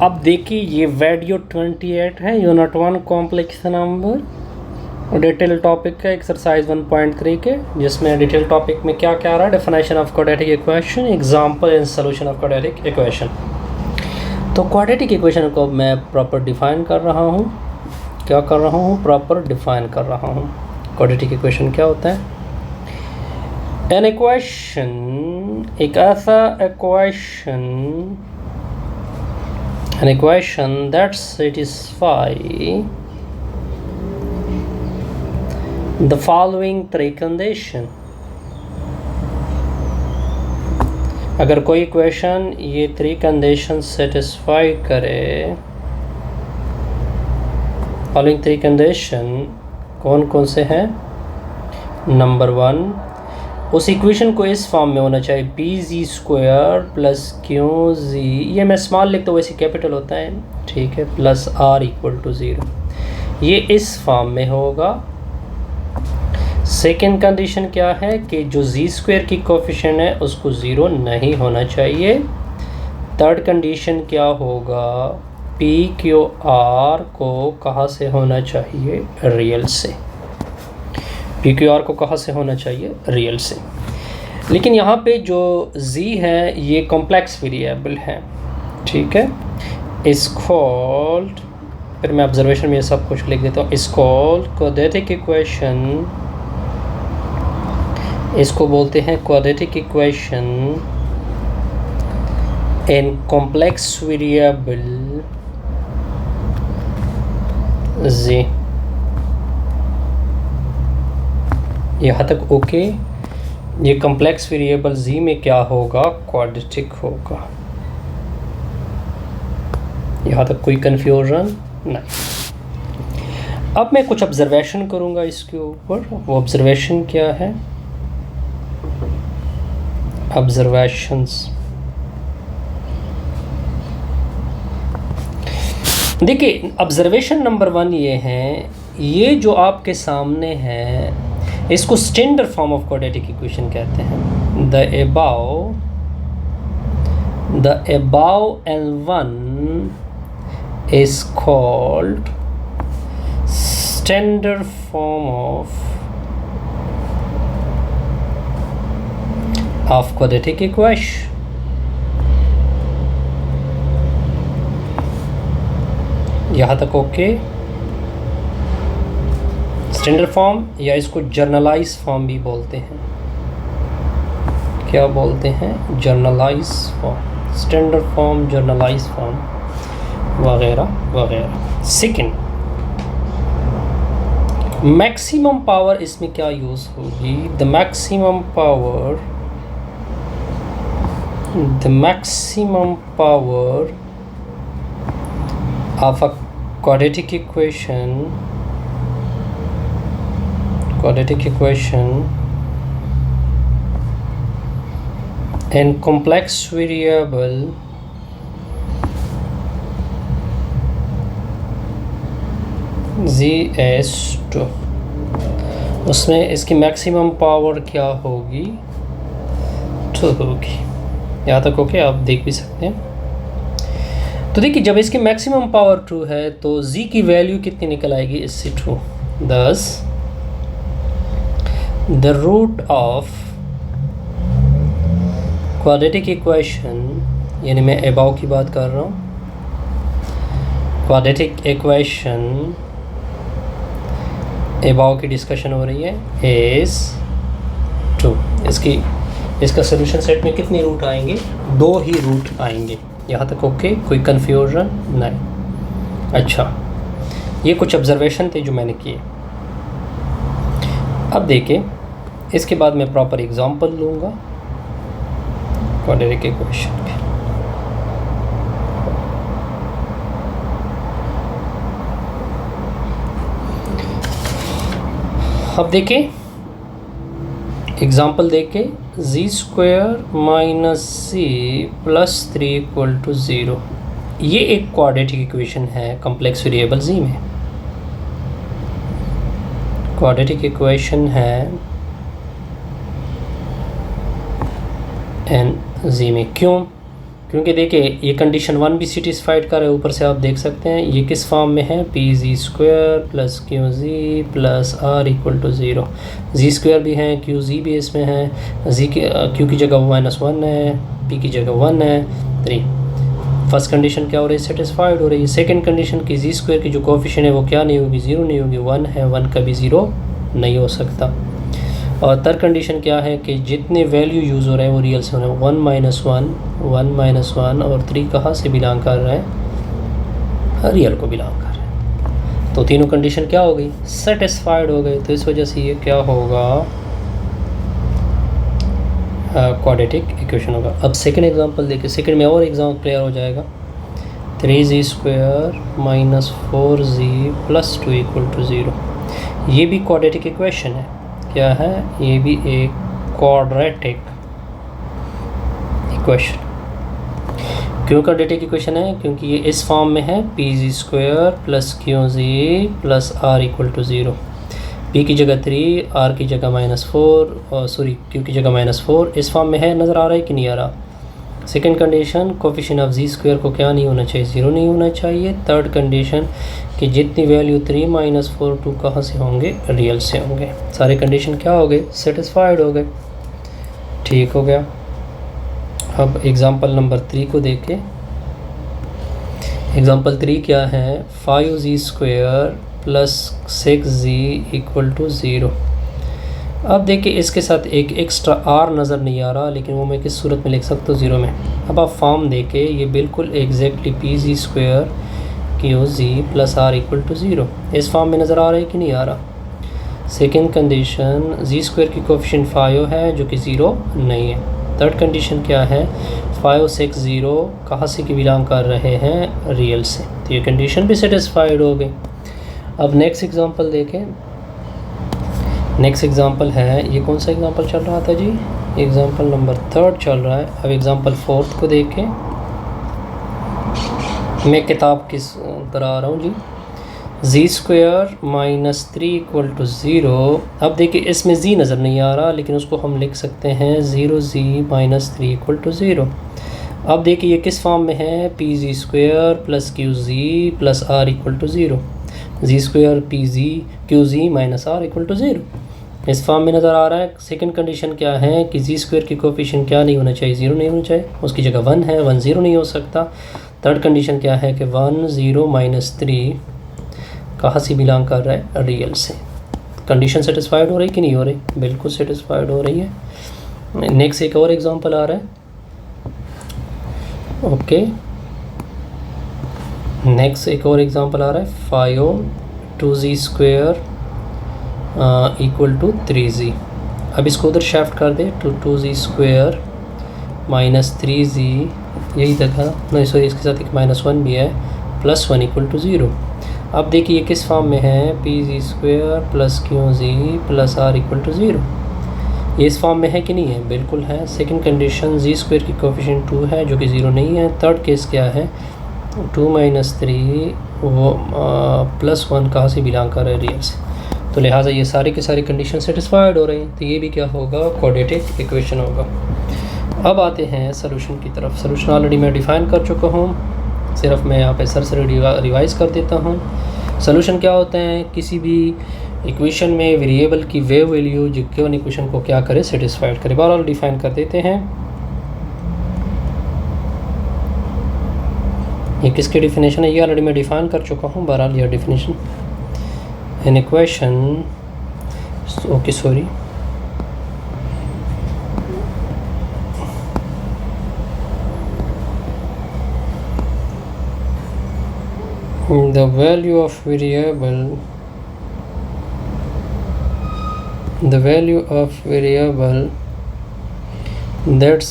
अब देखिए ये वीडियो 28 है, unit 1 complex number detail topic का एक्सरसाइज 1.3 के, जिसमें डिटेल टॉपिक में क्या क्या आ रहा है, definition of quadratic equation, example and solution of quadratic equation. तो क्वाड्रेटिक इक्वेशन को मैं प्रॉपर डिफाइन कर रहा हूँ। क्या कर रहा हूँ? प्रॉपर डिफाइन कर रहा हूँ। क्वाड्रेटिक इक्वेशन क्या होता है? एन इक्वेशन, एक ऐसा equation, an equation that satisfy the following three condition। अगर कोई इक्वेशन ये 3 कंडीशन सेटिस्फाई करे, फॉलोइंग 3 कंडीशन कौन कौन से हैं? नंबर 1, उस इक्वेशन को इस फॉर्म में होना चाहिए bz² प्लस QZ, ये मैं स्मॉल लिखता हूँ वैसे कैपिटल होता है, ठीक है, प्लस R = 0, ये इस फॉर्म में होगा। सेकेंड कंडीशन क्या है कि जो z² की कोफिशिएंट है उसको 0 नहीं होना चाहिए। थर्ड कंडीशन क्या होगा? PQR को कहाँ से होना चाहिए? रियल से। PQR को कहाँ से होना चाहिए? रियल से। लेकिन यहाँ पे जो z है ये कॉम्प्लेक्स वेरिएबल है, ठीक है। इस कॉल्ड, फिर मैं ऑब्जर्वेशन में ये सब कुछ लिख देता हूँ, इस कॉल्ड क्वाड्रेटिक इक्वेशन, इसको बोलते हैं quadratic equation in complex variable z। यहाँ तक ओके। ये कॉम्प्लेक्स वेरिएबल z में क्या होगा? क्वाड्रेटिक होगा। यहाँ तक कोई कन्फ्यूजन नहीं। अब मैं कुछ ऑब्जर्वेशन करूँगा इसके ऊपर। वो ऑब्जर्वेशन क्या है? ऑब्जर्वेशंस देखिए, ऑब्जर्वेशन नंबर 1 ये है, ये जो आपके सामने है इसको standard form of quadratic equation कहते हैं। The above L1 is called standard form of quadratic equation। यहाँ तक ओके। स्टैंडर्ड फॉर्म या इसको जर्नलाइज फॉर्म भी बोलते हैं। क्या बोलते हैं? Generalized form, standard form, generalized form वगैरह वगैरह। सेकंड, मैक्सिमम पावर इसमें क्या यूज़ होगी? The maximum power of a quadratic equation and complex variable z(2), उसमें इसकी मैक्सिमम पावर क्या होगी? 2 होगी। यहाँ तक ओके, आप देख भी सकते हैं। तो देखिए, जब इसकी मैक्सिमम पावर 2 है तो z की वैल्यू कितनी निकल आएगी? इससे 2। thus the root of quadratic equation, यानी मैं above की बात कर रहा हूँ, quadratic equation above की डिस्कशन हो रही है, is 2। इसका सोल्यूशन सेट में कितने रूट आएंगे? 2 ही रूट आएंगे। यहाँ तक ओके, कोई कन्फ्यूजन नहीं। अच्छा, ये कुछ ऑब्जर्वेशन थे जो मैंने किए। अब देखिए, इसके बाद मैं प्रॉपर एग्जांपल लूँगा क्वाड्रेटिक इक्वेशन के। अब देखिए एग्जांपल देके, z² माइनस c प्लस 3 = 0, ये एक क्वाड्रेटिक इक्वेशन है कॉम्प्लेक्स वेरिएबल z में। क्वाड्रेटिक इक्वेशन है एन जी में। क्यों? क्योंकि देखिए ये कंडीशन 1 भी सेटिस्फाइड कर रहा है, ऊपर से आप देख सकते हैं ये किस फॉर्म में है, P G square plus Q G plus R equal to zero. G square भी है, क्यू जी भी इसमें है, जी की क्यू की जगह -1 है, पी की जगह 1 है, 3। फर्स्ट कंडीशन क्या हो रही है, सेटिस्फाइड हो रही है। सेकंड कंडीशन की जी स्क्वायर की जो कोफिशिएंट है वो क्या नहीं होगी, ज़ीरो नहीं होगी, 1 है, 1 कभी ज़ीरो नहीं हो सकता। और थर्ड कंडीशन क्या है कि जितने वैल्यू यूज़ हो रहे हैं वो रियल से हो रहे हैं, 1 - 1 और 3 कहाँ से बिलोंग कर रहे हैं, रियल को बिलोंग कर रहे हैं। तो तीनों कंडीशन क्या हो गई, सेटिस्फाइड हो गई। तो इस वजह से ये क्या होगा, क्वाड्रेटिक इक्वेशन होगा। अब सेकंड एग्जांपल देखिए, सेकंड में और एग्जाम्पल क्लियर हो जाएगा। 3z square -4z + 2 = 0। ये भी क्वाड्रेटिक इक्वेशन है। क्या है, ये भी एक क्वाड्रेटिक इक्वेशन। क्यों क्वाड्रेटिक इक्वेशन है, क्योंकि ये इस फॉर्म में है, P G square plus Q G plus R equal to zero. P की जगह 3, आर की जगह -4 सॉरी क्यू की जगह -4 इस फॉर्म में है, नज़र आ रहा है कि नहीं आ रहा। Second condition, coefficient of G square को क्या नहीं होना चाहिए, ज़ीरो नहीं होना चाहिए। थर्ड कंडीशन कि जितनी वैल्यू 3 - 4 2 कहाँ से होंगे, रियल से होंगे। सारे कंडीशन क्या हो गए, सेटिस्फाइड हो गए। ठीक हो गया। अब एग्जांपल नंबर 3 को देखें। एग्जांपल 3 क्या है, 5z स्क्वायर प्लस 6z = 0। अब देखिए इसके साथ एक एक्स्ट्रा आर नज़र नहीं आ रहा, लेकिन वो मैं किस सूरत में लिख सकता हूँ, ज़ीरो में। अब आप फॉर्म देके ये बिल्कुल exactly P G square Q G plus R equal to zero इस फॉर्म में नज़र आ रहा है कि नहीं आ रहा। सेकेंड कंडीशन, जी स्क्वायर की कोफिशिएंट 5 है जो कि ज़ीरो नहीं है। थर्ड कंडीशन क्या है, 5 6 0 कहाँ से कि बिलोंग कर रहे हैं, रियल से। तो ये कंडीशन भी सेटिस्फाइड हो गई। अब नेक्स्ट एग्जांपल देखें। नेक्स्ट एग्जांपल है, ये कौन सा एग्जांपल चल रहा था जी, एग्जांपल नंबर 3 चल रहा है। अब एग्जांपल 4 को देखें। मैं किताब किस तरह आ रहा हूँ जी, जी स्क्वायर -3 = 0। अब देखिए इसमें जी नज़र नहीं आ रहा, लेकिन उसको हम लिख सकते हैं 0z -3 = 0। अब देखिए ये किस फॉर्म में है, P G square plus Q G plus R equal to zero. G square P G Q G minus R equal to zero इस फॉर्म में नज़र आ रहा है। सेकंड कंडीशन क्या है कि जी स्क्वायर की कोफिशिएंट क्या नहीं होना चाहिए, ज़ीरो नहीं होना चाहिए, उसकी जगह 1 है, 1 ज़ीरो नहीं हो सकता। थर्ड कंडीशन क्या है कि 1 0 -3 कहाँ से बिलोंग कर रहा है, रियल से। कंडीशन सेटिस्फाइड हो रही कि नहीं हो रही, बिल्कुल सेटिस्फाइड हो रही है। नेक्स्ट एक और एग्जांपल आ रहा है। ओके, नेक्स्ट एक और एग्जांपल आ रहा है, 5 2z स्क्वायर = 3z। अब इसको उधर शिफ्ट कर दे, 2z स्क्वायर -3z, यही तक है नहीं, सॉरी इसके साथ एक -1 भी है, +1 = 0। अब देखिए ये किस फॉर्म में है, P G square plus Q G plus R equal to 0। ये इस फॉर्म में है कि नहीं है, बिल्कुल है। सेकंड कंडीशन, जी स्क्वायर की कोफिशिएंट 2 है जो कि 0 नहीं है। थर्ड केस क्या है, 2 - 3 वो +1 कहाँ से बिलोंग कर रहा है, रियल से। तो लिहाजा ये सारी की सारी कंडीशन सेटिस्फाइड हो रही हैं, तो ये भी क्या होगा, क्वाड्रेटिक इक्वेशन होगा। अब आते हैं सोल्यूशन की तरफ। सोल्यूशन ऑलरेडी मैं डिफ़ाइन कर चुका हूँ, सिर्फ मैं यहाँ पे सर से रिवाइज़ कर देता हूँ। सोल्यूशन क्या होते हैं, किसी भी इक्वेशन में वेरिएबल की वे वैल्यू जो गिवन इक्वेशन को क्या करे, सेटिस्फाइड करे। बहरहाल डिफ़ाइन कर देते हैं। ये किसकी डिफिनेशन है, ये ऑलरेडी मैं डिफ़ाइन कर चुका हूँ। बहरहाल यह definition an equation, okay sorry, the value of variable that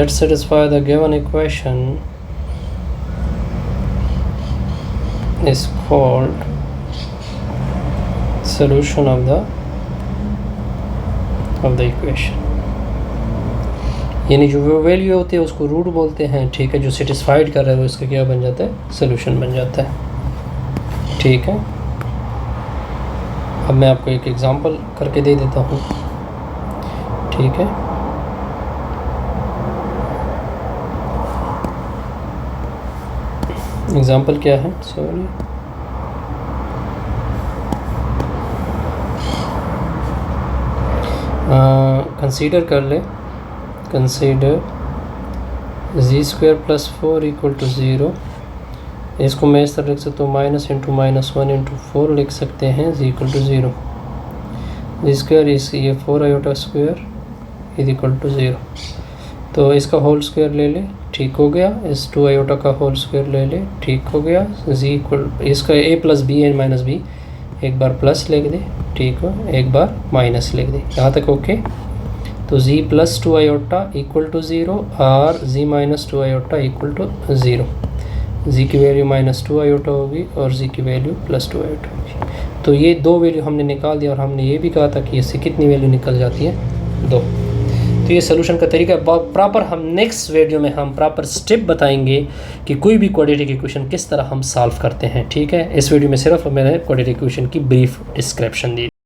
satisfy the given equation is called solution of the equation। यानी जो वैल्यू होती है उसको रूट बोलते हैं, ठीक है। जो सेटिस्फाइड कर रहा है वो इसका क्या बन जाता है, सोल्यूशन बन जाता है, ठीक है। अब मैं आपको एक एग्जांपल करके दे देता हूँ, ठीक है। एग्जांपल क्या है, सॉरी, कंसीडर कर ले, कंसीडर z² + 4 = 0। इसको मैं इस तरह लिख सकता हूँ माइनस इंटू माइनस 1 इंटू 4 लिख सकते हैं z = 0। z² इस ये 4i² = 0। तो इसका होल स्क्वायर ले ले, ठीक हो गया। इस 2i का होल स्क्वायर ले ले, ठीक हो गया। इसका a + b - b, एक बार प्लस लिख दे, ठीक हो, एक बार माइनस लिख दे, यहाँ तक ओके। तो z + 2i = 0 और z - 2i = 0। z की वैल्यू -2i होगी और z की वैल्यू +2i होगी। तो ये दो वैल्यू हमने निकाल दिया और हमने ये भी कहा था कि इससे कितनी वैल्यू निकल जाती है, 2। तो ये सोल्यूशन का तरीका प्रॉपर हम नेक्स्ट वीडियो में हम प्रॉपर स्टेप बताएंगे कि कोई भी क्वाड्रेटिक इक्वेशन किस तरह हम सॉल्व करते हैं, ठीक है। इस वीडियो में सिर्फ मैंने क्वाड्रेटिक इक्वेशन की ब्रीफ डिस्क्रिप्शन दी।